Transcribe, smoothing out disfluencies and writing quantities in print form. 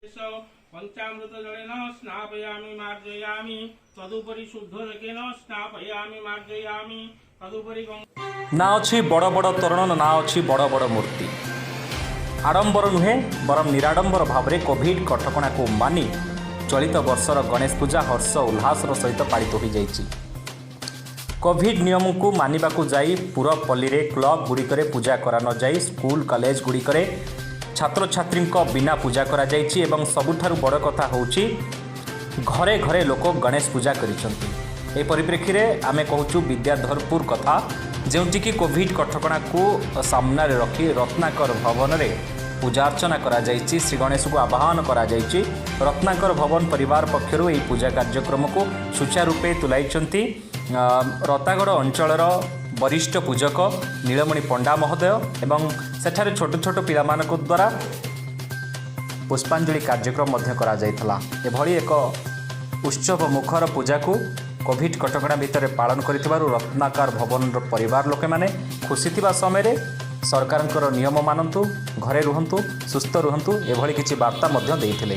पंचामृत जलेन स्नापयामि मार्जयामि तदुपरि शुद्धरकेन स्नापयामि मार्जयामि तदुपरि ना अच्छी बड़ बड़ तोरण ना अच्छी बड़ बड़ मूर्ति आडंबर नुहे बरम निराडंबर भाव में कोविड कटकणा को मानि चलित वर्षर गणेश पूजा हर्ष उल्लास सहित पालित हो जाइछि। कोविड नियम को मानिबा को जाई पूरा पल्ली रे क्लब गुड़िकरे पूजा करा न जाई स्कूल कॉलेज गुड़िकरे छात्र छात्री बिना पूजा करा जाइछि एवं सबुठारु बड़ कथा होउछि घरे घरे लोक गणेश पूजा करिसंति। ए परिप्रेक्षी रे आमे कहूछु विद्याधरपुर कथा जेउटिकी कोविड कटकणा को सामना रे रखी रत्नाकर भवन रे पूजा अर्चना करा जाइछि। श्री गणेश को आवाहन करा जाइछि। रत्नाकर भवन परिवार पक्षरु एही पूजा कार्यक्रम को सुचारू रूपे तुलाइछंती रतागड़ अंचलर वरिष्ठ पूजक नीलमणि पंडा महोदय एवं सेठारे छोट छोट पिलामानक द्वारा पुष्पांजलि कार्यक्रम मध्य करा जाइथला। एभली एक उत्सव मुखर पूजा को कोविड कटकणा भितर पालन करिथिबारु रत्नाकर भवन परिवार लोके माने खुशी थिबा समय रे सरकारଙ୍କର नियम मानन्तु घरे रुहन्तु सुस्थ रुहन्तु एभली किछि वार्ता मध्य देइथिले।